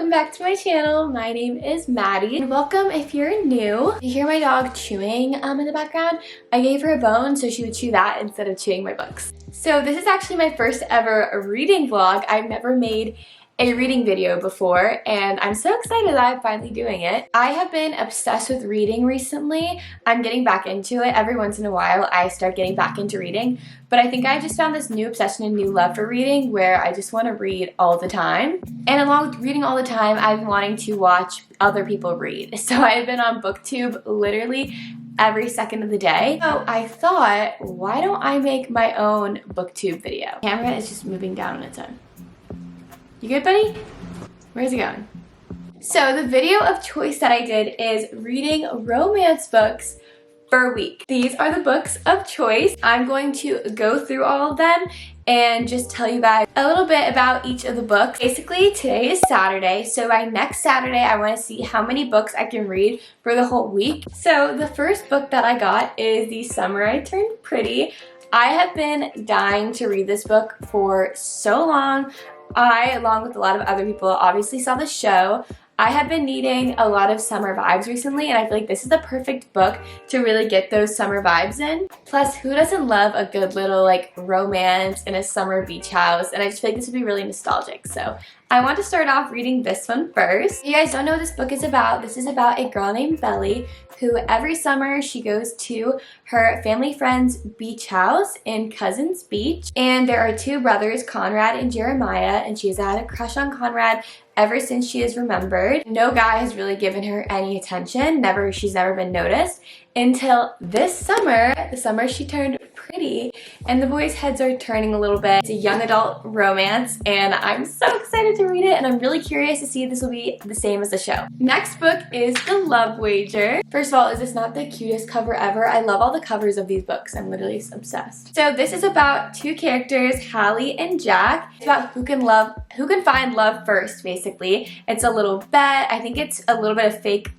welcome back to my channel. My name is Maddie and welcome if you're new. You hear my dog chewing in the background. I gave her a bone so she would chew that instead of chewing my books. So this is actually my first ever reading vlog. I've never made a reading video before and I'm so excited that I'm finally doing it. I have been obsessed with reading recently. I'm getting back into it. Every once in a while I start getting back into reading, but I think I just found this new obsession and new love for reading where I just want to read all the time. And along with reading all the time, I've been wanting to watch other people read. So I've been on BookTube literally every second of the day. So I thought, why don't I make my own BookTube video? The camera is just moving down on its own. You good, buddy? Where's it going? So the video of choice that I did is reading romance books for a week. These are the books of choice. I'm going to go through all of them and just tell you guys a little bit about each of the books. Basically, today is Saturday, so by next Saturday, I want to see how many books I can read for the whole week. So the first book that I got is The Summer I Turned Pretty. I have been dying to read this book for so long. I, along with a lot of other people, obviously saw the show. I have been needing a lot of summer vibes recently, and I feel like this is the perfect book to really get those summer vibes in. Plus, who doesn't love a good little like romance in a summer beach house? And I just feel like this would be really nostalgic. So I want to start off reading this one first. If you guys don't know what this book is about, this is about a girl named Belly who every summer she goes to her family friend's beach house in Cousins Beach. And there are two brothers, Conrad and Jeremiah, and she has had a crush on Conrad ever since she is remembered. No guy has really given her any attention. She's never been noticed until this summer, the summer she turned pretty, and the boys' heads are turning a little bit. It's a young adult romance, and I'm so excited to read it, and I'm really curious to see if this will be the same as the show. Next book is The Love Wager. First of all, is this not the cutest cover ever? I love all the covers of these books. I'm literally obsessed. So this is about two characters, Hallie and Jack. It's about who can find love first, basically. It's a little bet. I think it's a little bit of fake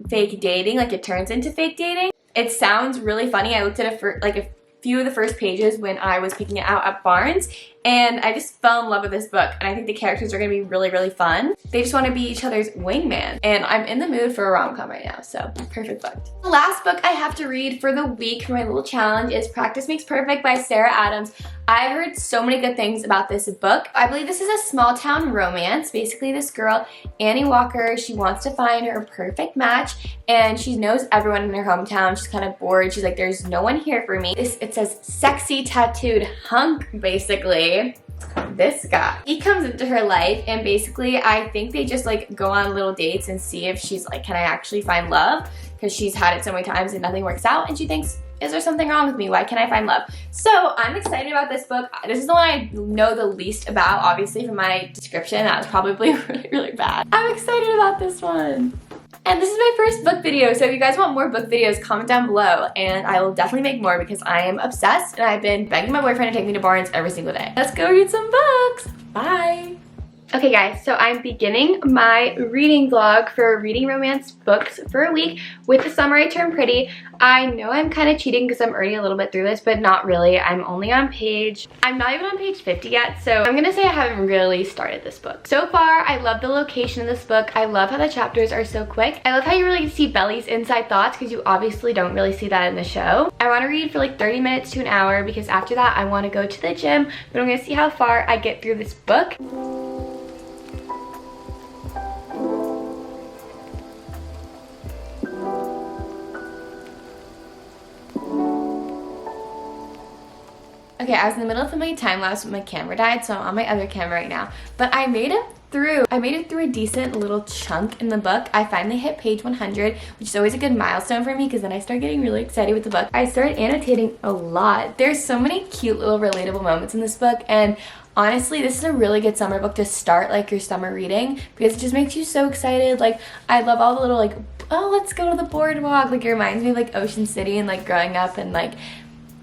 dating, like it turns into fake dating. It sounds really funny. I looked at it for like a few of the first pages when I was picking it out at Barnes, and I just fell in love with this book, and I think the characters are going to be really, really fun. They just want to be each other's wingman, and I'm in the mood for a rom-com right now, so perfect book. The last book I have to read for the week for my little challenge is Practice Makes Perfect by Sarah Adams. I've heard so many good things about this book. I believe this is a small town romance. Basically, this girl, Annie Walker, she wants to find her perfect match, and she knows everyone in her hometown. She's kind of bored. She's like, there's no one here for me. It says sexy tattooed hunk, basically. This guy. He comes into her life, and basically I think they just like go on little dates and see if she's like, can I actually find love? Because she's had it so many times and nothing works out, and she thinks, is there something wrong with me? Why can't I find love? So I'm excited about this book. This is the one I know the least about, obviously from my description. That was probably really, really bad. I'm excited about this one. And this is my first book video, so if you guys want more book videos, comment down below, and I will definitely make more because I am obsessed, and I've been begging my boyfriend to take me to Barnes every single day. Let's go read some books. Bye. Okay guys, so I'm beginning my reading vlog for reading romance books for a week with The Summer I Turned Pretty. I know I'm kind of cheating because I'm already a little bit through this, but not really. I'm not even on page 50 yet, so I'm gonna say I haven't really started this book. So far, I love the location of this book. I love how the chapters are so quick. I love how you really see Belly's inside thoughts because you obviously don't really see that in the show. I want to read for like 30 minutes to an hour because after that I want to go to the gym, but I'm gonna see how far I get through this book. Okay, I was in the middle of filming a time lapse, but my camera died, so I'm on my other camera right now. But I made it through a decent little chunk in the book. I finally hit page 100, which is always a good milestone for me because then I start getting really excited with the book. I started annotating a lot. There's so many cute little relatable moments in this book, and honestly, this is a really good summer book to start like your summer reading because it just makes you so excited. Like, I love all the little like, oh, let's go to the boardwalk. Like, it reminds me of like Ocean City and like growing up and like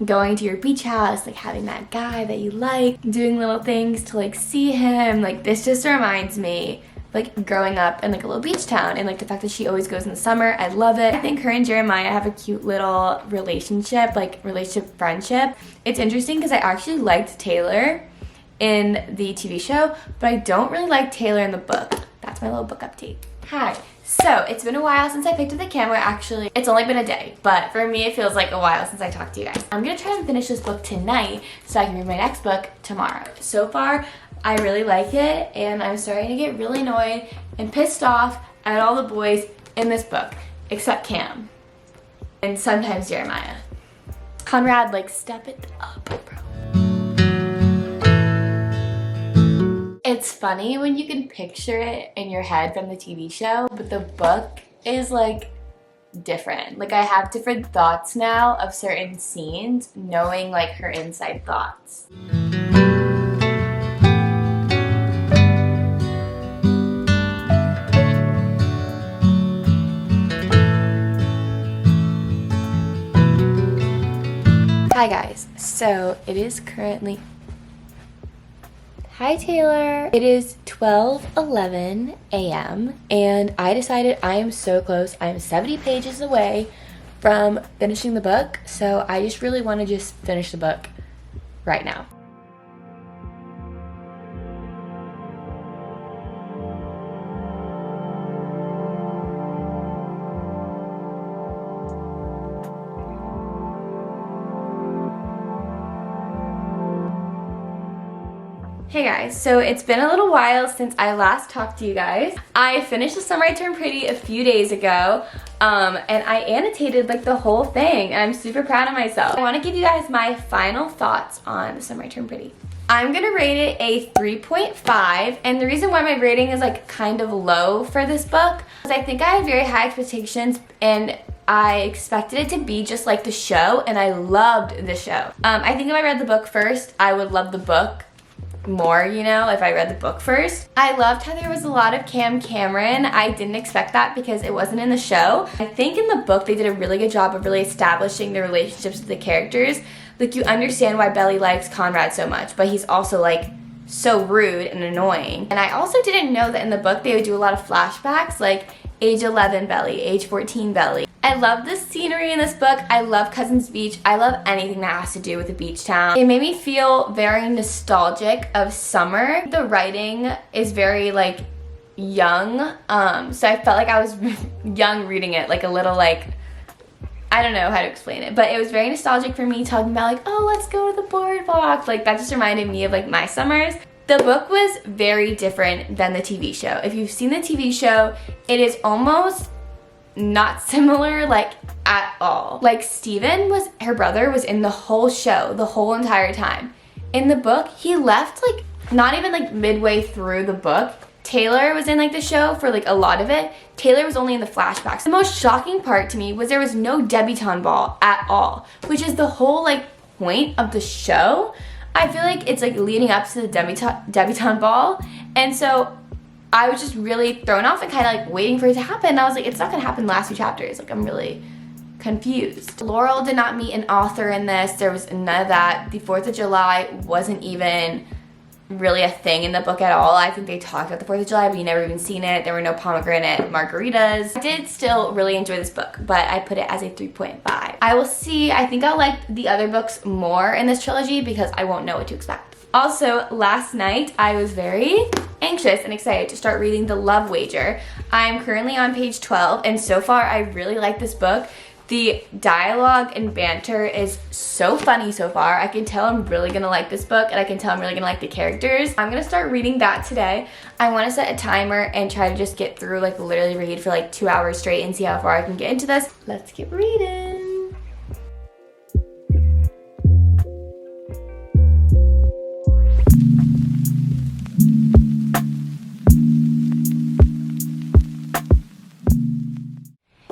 going to your beach house, like having that guy that you like, doing little things to like see him. Like, this just reminds me like growing up in like a little beach town, and like the fact that she always goes in the summer. I love it. I think her and Jeremiah have a cute little relationship friendship. It's interesting because I actually liked Taylor in the TV show, but I don't really like Taylor in the book. That's that's my little book update. Hi. So it's been a while since I picked up the camera. Actually, it's only been a day, but for me it feels like a while since I talked to you guys. I'm gonna try and finish this book tonight so I can read my next book tomorrow. So far, I really like it, and I'm starting to get really annoyed and pissed off at all the boys in this book, except Cam. And sometimes Jeremiah. Conrad, like, step it up, bro. It's funny when you can picture it in your head from the TV show, but the book is like different. Like, I have different thoughts now of certain scenes, knowing like her inside thoughts. Hi guys, so it is currently, hi Taylor. It is 12:11 a.m. and I decided I am so close. I am 70 pages away from finishing the book, so I just really want to just finish the book right now. Hey guys, so it's been a little while since I last talked to you guys. I finished The Summer I Turned Pretty a few days ago, and I annotated like the whole thing, and I'm super proud of myself. I want to give you guys my final thoughts on The Summer I Turned Pretty. I'm gonna rate it a 3.5, and the reason why my rating is like kind of low for this book is I think I had very high expectations, and I expected it to be just like the show, and I loved the show. I think if I read the book first, I would love the book more, you know, if I read the book first. I loved how there was a lot of Cameron. I didn't expect that because it wasn't in the show. I think in the book they did a really good job of really establishing the relationships with the characters. Like, you understand why Belly likes Conrad so much, but he's also like so rude and annoying. And I also didn't know that in the book they would do a lot of flashbacks, like age 11 Belly, age 14 Belly. I love the scenery in this book. I love Cousins Beach. I love anything that has to do with a beach town. It made me feel very nostalgic of summer. The writing is very like young, so I felt like I was young reading it, like a little like, I don't know how to explain it, but it was very nostalgic for me, talking about like, oh, let's go to the boardwalk. Like, that just reminded me of like my summers. The book was very different than the TV show. If you've seen the TV show, it is almost not similar, like, at all. Like, Steven her brother was in the whole show, the whole entire time. In the book, he left like not even like midway through the book. Taylor was in like the show for like a lot of it. Taylor was only in the flashbacks. The most shocking part to me was there was no debutante ball at all, which is the whole like point of the show. I feel like it's like leading up to the debutante ball, and so I was just really thrown off and kind of like waiting for it to happen. I was like, it's not gonna happen in the last few chapters. Like, I'm really confused. Laurel did not meet an author in this. There was none of that. The 4th of July wasn't even really a thing in the book at all. I think they talked about the 4th of July, but you never even seen it. There were no pomegranate margaritas. I did still really enjoy this book, but I put it as a 3.5. I will see. I think I'll like the other books more in this trilogy because I won't know what to expect. Also, last night I was very anxious and excited to start reading The Love Wager. I'm currently on page 12, and so far I really like this book. The dialogue and banter is so funny so far. I can tell I'm really gonna like this book, and I can tell I'm really gonna like the characters. I'm gonna start reading that today. I wanna set a timer and try to just get through, like literally read for like 2 hours straight and see how far I can get into this. Let's get reading.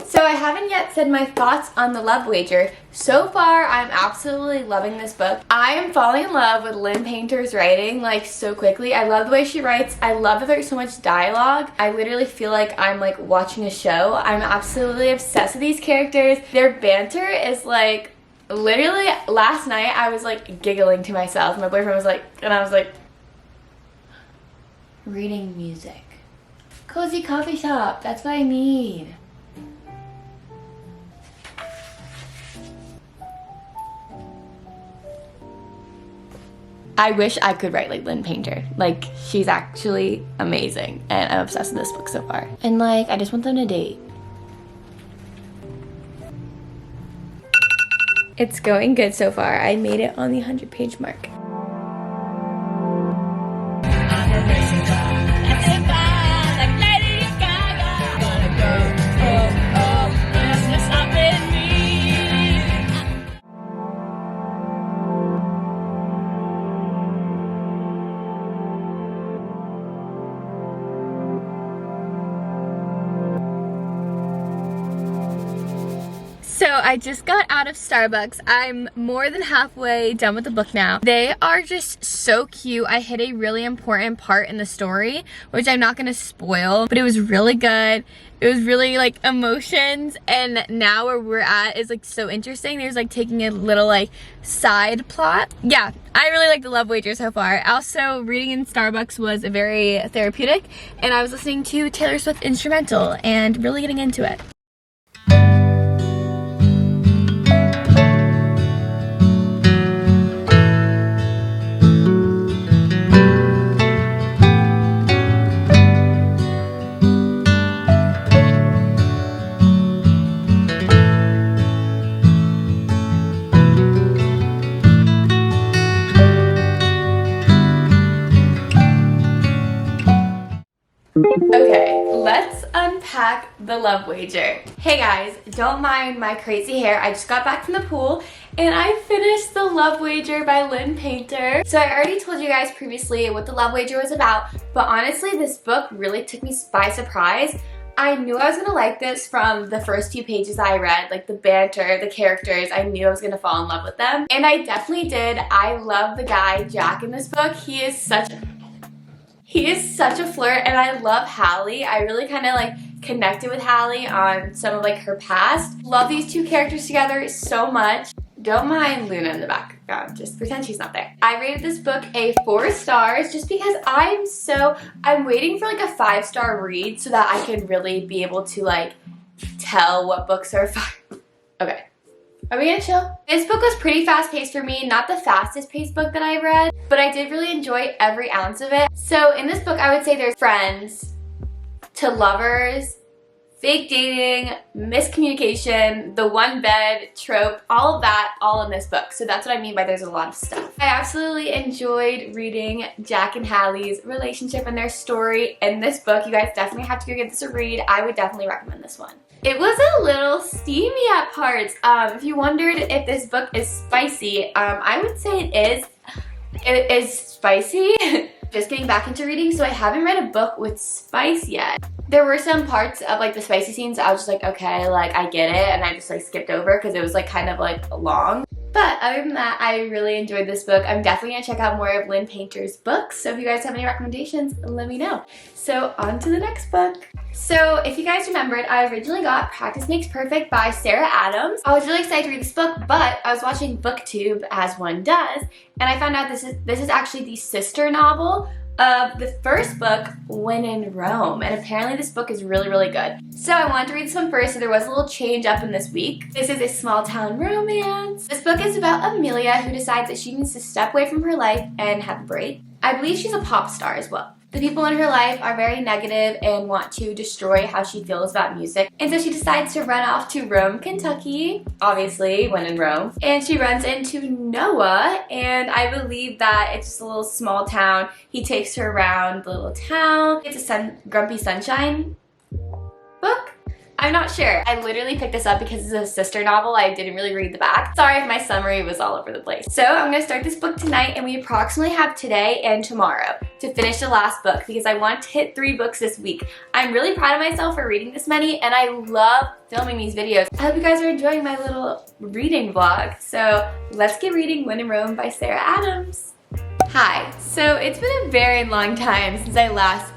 So I haven't yet said my thoughts on The Love Wager. So far, I'm absolutely loving this book. I am falling in love with Lynn Painter's writing like so quickly. I love the way she writes. I love that there's so much dialogue. I literally feel like I'm like watching a show. I'm absolutely obsessed with these characters. Their banter is like, literally last night I was like giggling to myself. My boyfriend was like, and I was like, reading music. Cozy coffee shop, that's what I need. I wish I could write like Lynn Painter. Like, she's actually amazing, and I'm obsessed with this book so far. And like, I just want them to date. It's going good so far. I made it on the 100-page mark. So I just got out of Starbucks. I'm more than halfway done with the book now. They are just so cute. I hit a really important part in the story, which I'm not gonna spoil, but it was really good. It was really like emotions, and now where we're at is like so interesting. There's like taking a little like side plot. Yeah, I really like the Love Wager so far. Also, reading in Starbucks was very therapeutic, and I was listening to Taylor Swift instrumental and really getting into it. Okay, let's unpack the Love Wager. Hey guys, don't mind my crazy hair. I just got back from the pool and I finished the Love Wager by Lynn Painter. So I already told you guys previously what the Love Wager was about, but honestly this book really took me by surprise. I knew I was gonna like this from the first few pages I read, like the banter, the characters. I knew I was gonna fall in love with them, and I definitely did. I love the guy Jack in this book. He is such a flirt, and I love Hallie. I really kind of like connected with Hallie on some of like her past. Love these two characters together so much. Don't mind Luna in the background, just pretend she's not there. I rated this book a 4 stars just because I'm waiting for like a 5-star read so that I can really be able to like tell what books are 5. Okay. Are we gonna chill? This book was pretty fast paced for me, not the fastest paced book that I've read, but I did really enjoy every ounce of it. So in this book, I would say there's friends to lovers, fake dating, miscommunication, the one bed trope, all of that, all in this book. So that's what I mean by there's a lot of stuff. I absolutely enjoyed reading Jack and Hallie's relationship and their story in this book. You guys definitely have to go give this a read. I would definitely recommend this one. It was a little steamy at parts. If you wondered if this book is spicy, I would say it is. It is spicy. Just getting back into reading, so I haven't read a book with spice yet. There were some parts of like the spicy scenes I was just like, okay, like I get it, and I just like skipped over because it was like kind of like long. But other than that, I really enjoyed this book. I'm definitely gonna check out more of Lynn Painter's books, so if you guys have any recommendations, let me know. So on to the next book. So if you guys remembered, I originally got Practice Makes Perfect by Sarah Adams. I was really excited to read this book, but I was watching BookTube as one does, and I found out this is actually the sister novel of the first book, When in Rome, and apparently this book is really, really good. So I wanted to read this one first, so there was a little change up in this week. This is a small town romance. This book is about Amelia, who decides that she needs to step away from her life and have a break. I believe she's a pop star as well. The people in her life are very negative and want to destroy how she feels about music. And so she decides to run off to Rome, Kentucky, obviously, when in Rome. And she runs into Noah, and I believe that it's just a little small town. He takes her around the little town. It's a Grumpy Sunshine book? I'm not sure. I literally picked this up because it's a sister novel. I didn't really read the back. Sorry if my summary was all over the place. So I'm gonna start this book tonight, and we approximately have today and tomorrow to finish the last book because I want to hit 3 books this week. I'm really proud of myself for reading this many, and I love filming these videos. I hope you guys are enjoying my little reading vlog. So let's get reading When in Rome by Sarah Adams. Hi, so it's been a very long time since I last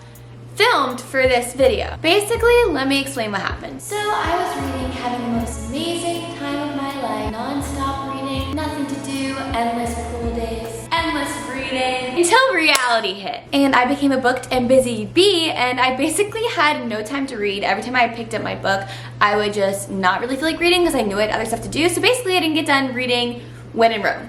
filmed for this video. Basically, let me explain what happened. So I was reading, having the most amazing time of my life, non-stop reading, nothing to do, endless pool days, endless reading, until reality hit. And I became a booked and busy bee, and I basically had no time to read. Every time I picked up my book, I would just not really feel like reading because I knew I had other stuff to do. So basically, I didn't get done reading When in Rome.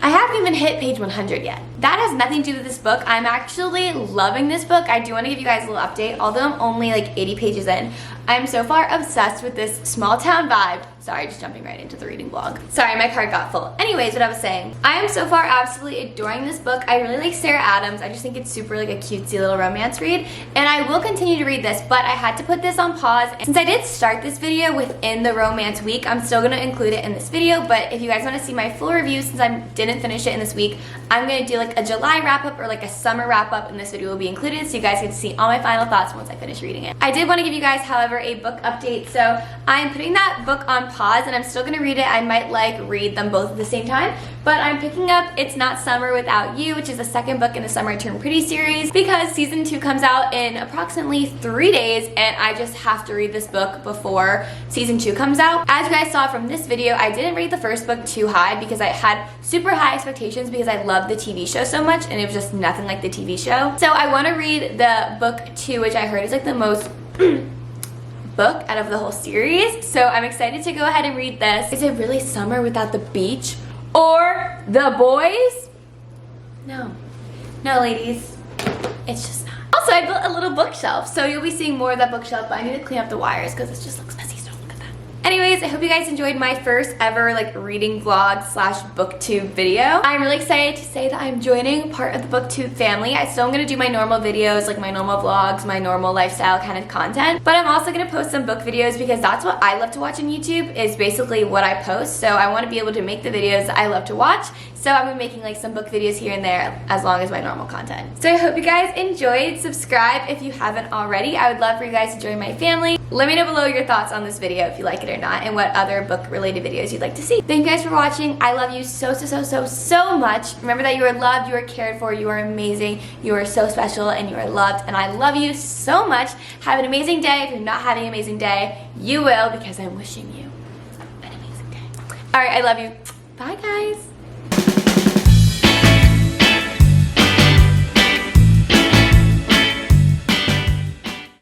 I haven't even hit page 100 yet. That has nothing to do with this book. I'm actually loving this book. I do want to give you guys a little update. Although I'm only like 80 pages in, I'm so far obsessed with this small town vibe. Sorry, just jumping right into the reading vlog. Sorry, my card got full. Anyways, what I was saying. I am so far absolutely adoring this book. I really like Sarah Adams. I just think it's super like a cutesy little romance read. And I will continue to read this, but I had to put this on pause. Since I did start this video within the romance week, I'm still gonna include it in this video. But if you guys wanna see my full review, since I didn't finish it in this week, I'm gonna do like a July wrap up or like a summer wrap up, and this video will be included so you guys get to see all my final thoughts once I finish reading it. I did wanna give you guys, however, a book update. So I'm putting that book on pause and I'm still gonna read it. I might like read them both at the same time, but I'm picking up It's Not Summer Without You, which is the second book in the Summer I Turned Pretty series, because season 2 comes out in approximately 3 days and I just have to read this book before season 2 comes out. As you guys saw from this video, I didn't rate the first book too high because I had super high expectations because I love the TV show so much and it was just nothing like the TV show. So I want to read the book 2, which I heard is like the most book out of the whole series. So I'm excited to go ahead and read this. Is it really summer without the beach or the boys? No. No, ladies. It's just not. Also, I built a little bookshelf, so you'll be seeing more of that bookshelf, but I need to clean up the wires because it just looks messy, so look at that. Anyways, I hope you guys enjoyed my first ever like reading vlog slash booktube video. I'm really excited to say that I'm joining part of the booktube family. I still am going to do my normal videos, like my normal vlogs, my normal lifestyle kind of content, but I'm also going to post some book videos because that's what I love to watch on YouTube, is basically what I post. So I want to be able to make the videos that I love to watch. So I've been making like some book videos here and there as long as my normal content. So I hope you guys enjoyed. Subscribe if you haven't already. I would love for you guys to join my family. Let me know below your thoughts on this video if you like it or not, and what other book related videos you'd like to see. Thank you guys for watching. I love you so much. Remember that you are loved, you are cared for, you are amazing, you are so special, and you are loved, and I love you so much. Have an amazing day. If you're not having an amazing day, you will, because I'm wishing you an amazing day. All right, I love you. Bye guys.